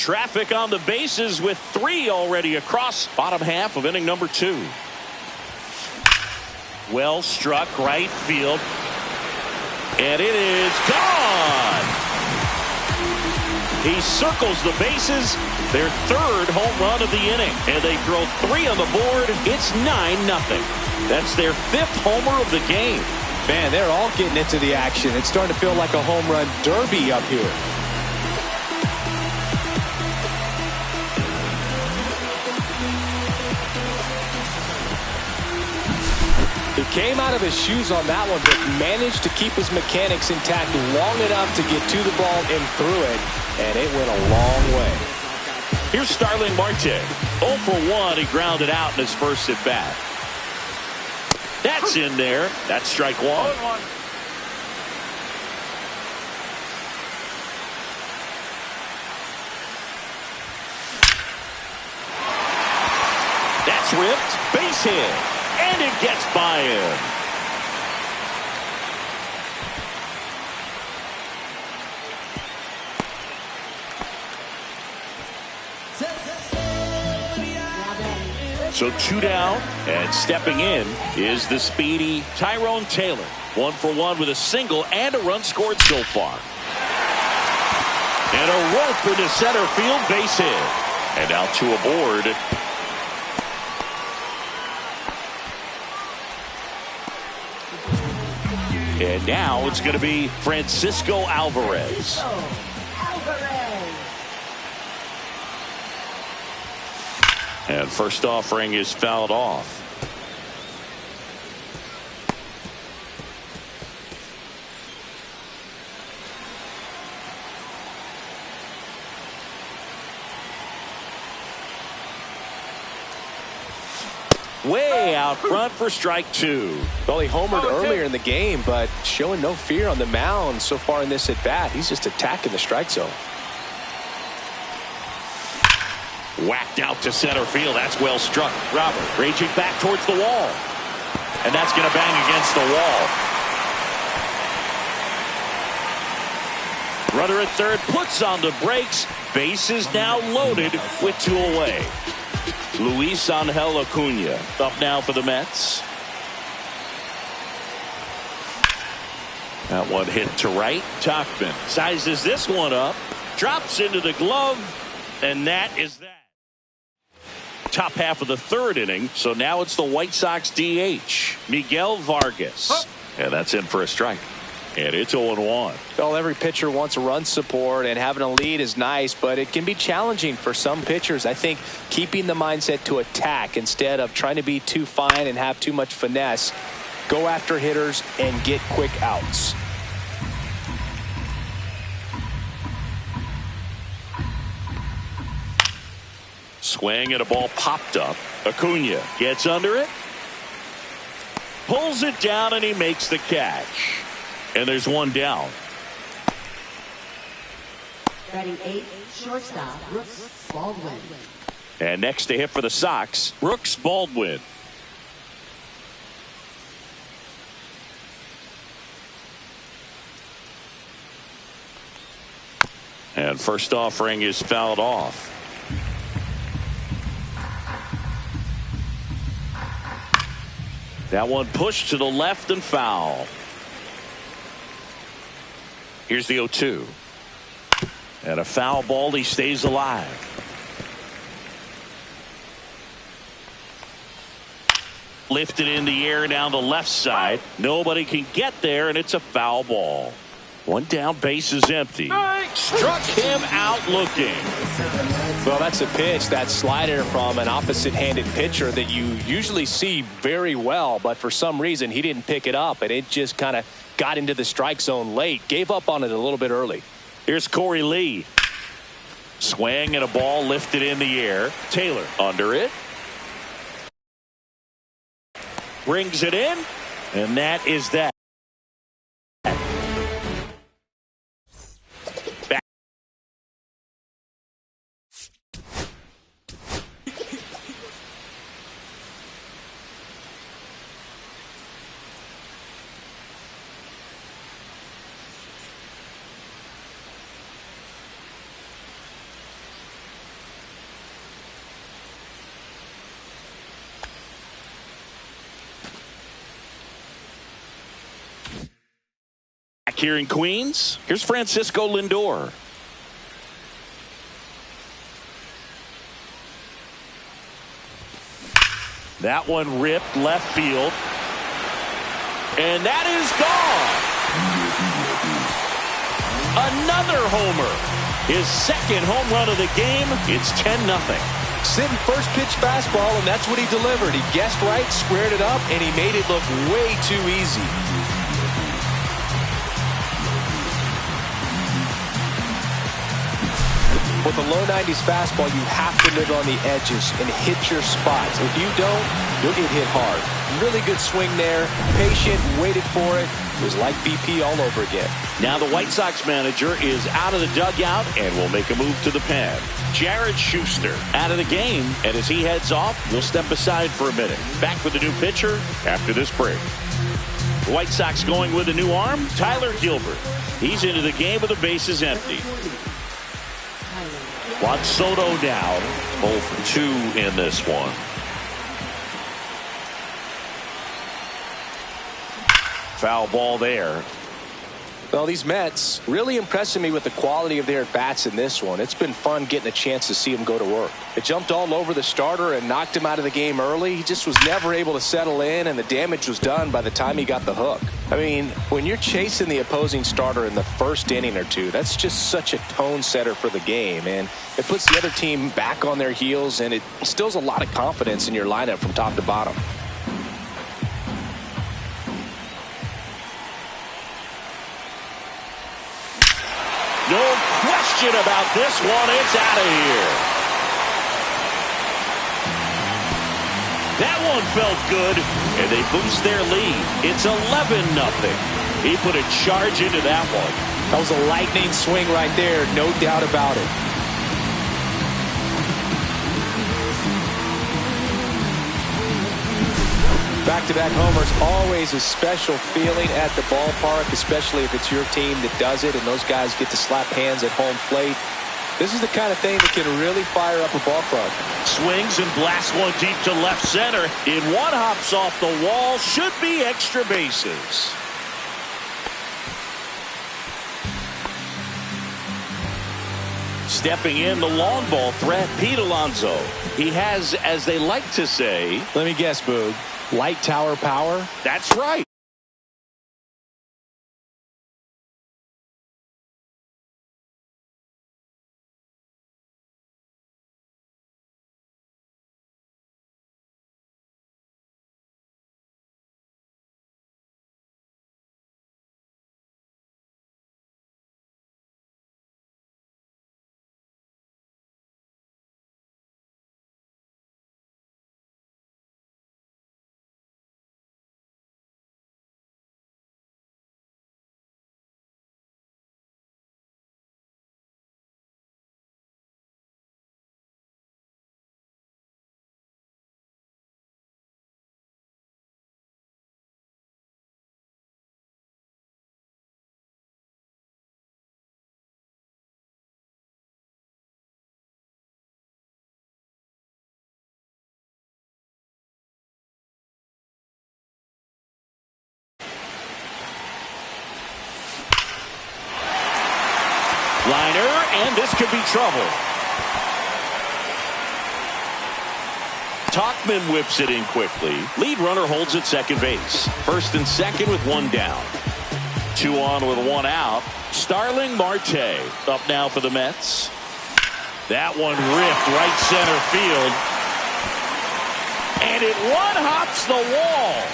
traffic on the bases with 3 already across bottom half of inning number 2. Well struck right field. And it is gone. He circles the bases. Their 3rd home run of the inning. And they throw 3 on the board. It's 9-0. That's their 5th homer of the game. Man, they're all getting into the action. It's starting to feel like a home run derby up here. He came out of his shoes on that one, but managed to keep his mechanics intact long enough to get to the ball and through it, and it went a long way. Here's Starling Marte. 0 for 1. He grounded out in his first at bat. That's in there. That's strike 1. That's ripped. Base hit. And it gets by him. So 2 down, and stepping in is the speedy Tyrone Taylor. 1 for 1 with a single and a run scored so far. And a rope into center field, base hit. And now 2 aboard. And now it's going to be Francisco Alvarez. And first offering is fouled off. Way out front for strike 2. Well, he homered earlier in the game, but showing no fear on the mound so far in this at bat. He's just attacking the strike zone. Whacked out to center field. That's well struck. Robert raging back towards the wall. And that's going to bang against the wall. Runner at third puts on the brakes. Bases now loaded with 2 away. Luis Angel Acuna up now for the Mets. That one hit to right. Tauchman sizes this one up. Drops into the glove. And that is that. Top half of the 3rd inning. So now it's the White Sox DH, Miguel Vargas. And that's in for a strike. And it's 0-1. Well, every pitcher wants a run support, and having a lead is nice, but it can be challenging for some pitchers. I think keeping the mindset to attack instead of trying to be too fine and have too much finesse. Go after hitters and get quick outs. Swing and a ball popped up. Acuna gets under it. Pulls it down and he makes the catch. And there's 1 down. Batting 8, shortstop, Brooks Baldwin. And next to hit for the Sox, Brooks Baldwin. And first offering is fouled off. That one pushed to the left and foul. Here's the 0-2. And a foul ball. He stays alive. Lifted in the air down the left side. Nobody can get there, and it's a foul ball. 1 down, base is empty. Struck him out looking. Well, that's a pitch, that slider from an opposite-handed pitcher that you usually see very well, but for some reason he didn't pick it up, and it just kind of got into the strike zone late. Gave up on it a little bit early. Here's Corey Lee. Swing and a ball lifted in the air. Taylor under it. Brings it in, and that is that. Here in Queens, here's Francisco Lindor. That one ripped left field. And that is gone. Another homer. His second home run of the game. It's 10-0. Sitting first pitch fastball, and that's what he delivered. He guessed right, squared it up, and he made it look way too easy. With a low 90s fastball, you have to live on the edges and hit your spots. If you don't, you'll get hit hard. Really good swing there. Patient, waited for it. It was like BP all over again. Now the White Sox manager is out of the dugout and will make a move to the pen. Jared Schuster out of the game, and as he heads off, we'll step aside for a minute. Back with the new pitcher after this break. The White Sox going with a new arm, Tyler Gilbert. He's into the game with the bases empty. Juan Soto down, 0 for 2 in this one. Foul ball there. Well, these Mets really impressing me with the quality of their at-bats in this one. It's been fun getting a chance to see them go to work. It jumped all over the starter and knocked him out of the game early. He just was never able to settle in, and the damage was done by the time he got the hook. I mean, when you're chasing the opposing starter in the first inning or two, that's just such a tone setter for the game, and it puts the other team back on their heels, and it instills a lot of confidence in your lineup from top to bottom. No question about this one. It's out of here. That one felt good, and they boost their lead. It's 11-0. He put a charge into that one. That was a lightning swing right there, no doubt about it. Back-to-back homers, always a special feeling at the ballpark, especially if it's your team that does it and those guys get to slap hands at home plate. This is the kind of thing that can really fire up a ball club. Swings and blasts one deep to left center. In one, hops off the wall. Should be extra bases. Stepping in, the long ball threat, Pete Alonso. He has, as they like to say, let me guess, Boog, light tower power? That's right. Liner, and this could be trouble. Tauchman whips it in quickly. Lead runner holds at second base. First and second with one down. 2 on with 1 out. Starling Marte up now for the Mets. That one ripped right center field. And it one-hops the wall.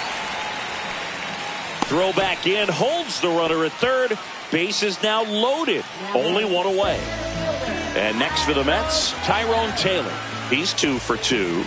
Throw back in, holds the runner at third. Base is now loaded. Only 1 away. And next for the Mets, Tyrone Taylor. He's 2 for 2.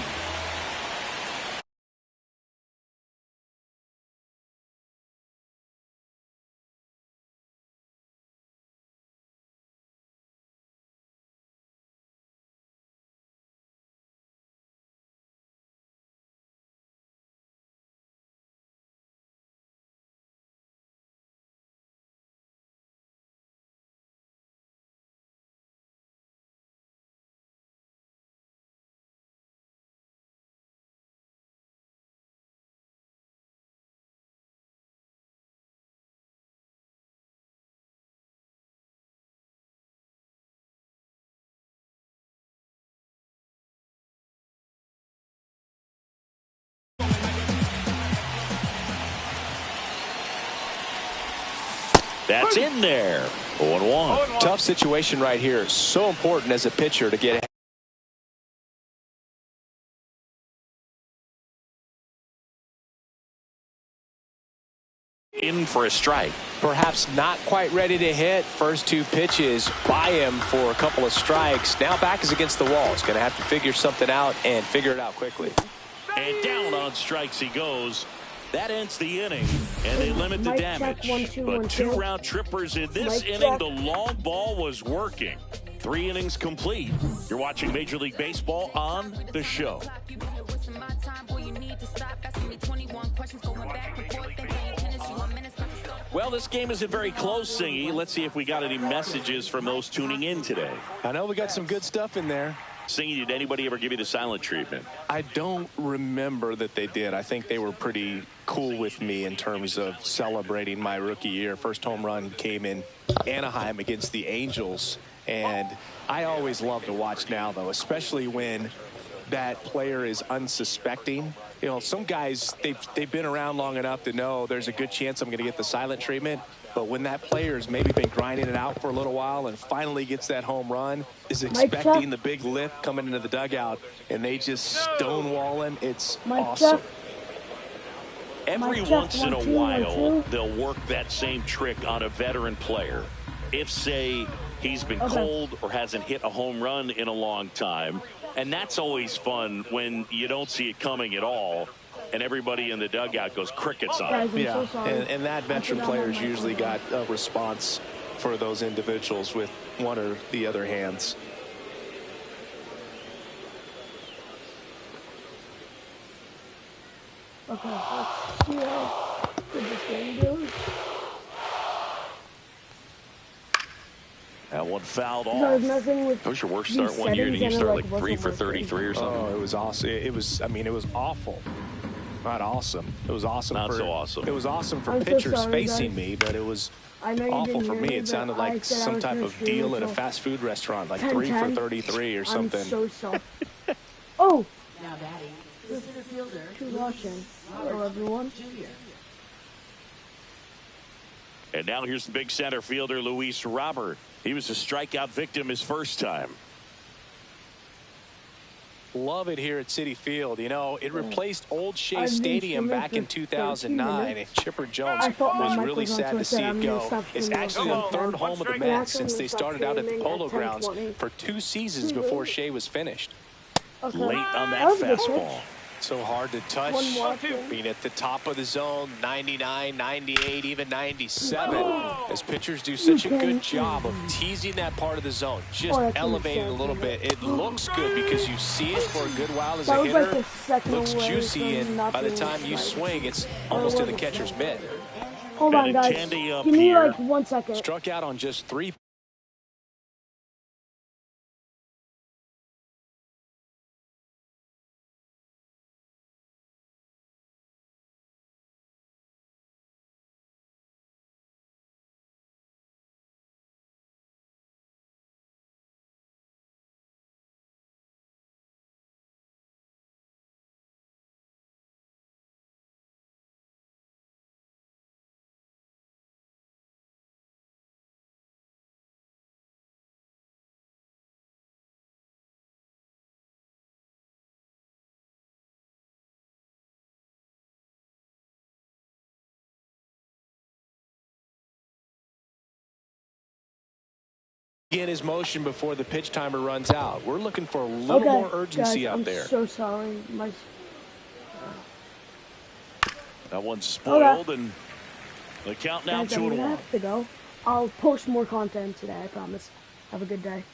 That's in there. 0-1. Tough situation right here. So important as a pitcher to get in for a strike. Perhaps not quite ready to hit. First two pitches by him for a couple of strikes. Now back is against the wall. He's going to have to figure something out and figure it out quickly. And down on strikes he goes. That ends the inning, and they limit the damage. But 2 round trippers in this inning. The long ball was working. 3 innings complete. You're watching Major League Baseball on The Show. Well, this game isn't very close, Singy. Let's see if we got any messages from those tuning in today. I know we got some good stuff in there. Singy, did anybody ever give you the silent treatment? I don't remember that they did. I think they were pretty cool with me in terms of celebrating my rookie year. First home run came in Anaheim against the Angels. And I always love to watch now, though, especially when that player is unsuspecting. You know, some guys, they've been around long enough to know there's a good chance I'm going to get the silent treatment. But when that player's maybe been grinding it out for a little while and finally gets that home run, is expecting the big lift coming into the dugout, and they just stonewalling, it's awesome. Every once in a while, they'll work that same trick on a veteran player. If, say, he's been cold or hasn't hit a home run in a long time. And that's always fun when you don't see it coming at all, and everybody in the dugout goes crickets on it. Yeah, and that veteran player's usually got a response for those individuals with one or the other hands. Okay, let's see how good this game goes. That one fouled off. That was your worst start one year. Did you start like 3 for 33 or something? Oh, it was awesome. It was, I mean, it was awful. Not awesome. It was awesome. Not so awesome. It was awesome for pitchers facing me, but it was awful for me. It sounded like some type of deal at a fast food restaurant, like 3 for 33 or something. I'm so sorry. Oh! Now batting, the center fielder, Too rushing. Hello, everyone. And now here's the big center fielder, Luis Robert. He was a strikeout victim his first time. Love it here at Citi Field. You know, it replaced Old Shea Stadium back in 2009, and Chipper Jones was really sad to see it go. It's actually the third home of the Mets since they started out at the Polo Grounds for 2 seasons before Shea was finished. Late on that fastball. So hard to touch. Being at the top of the zone, 99, 98, even 97. As pitchers do such a good job of teasing that part of the zone, just elevating a little bit. It looks good because you see it for a good while as a hitter. Looks juicy, and by the time you swing, it's almost to the catcher's mitt. Hold on, guys. Give me like 1 second. Struck out on just 3. Get his motion before the pitch timer runs out. We're looking for a little more urgency out there. I'm so sorry. That one's spoiled, and the count now 2-1. I have to go. I'll post more content today, I promise. Have a good day.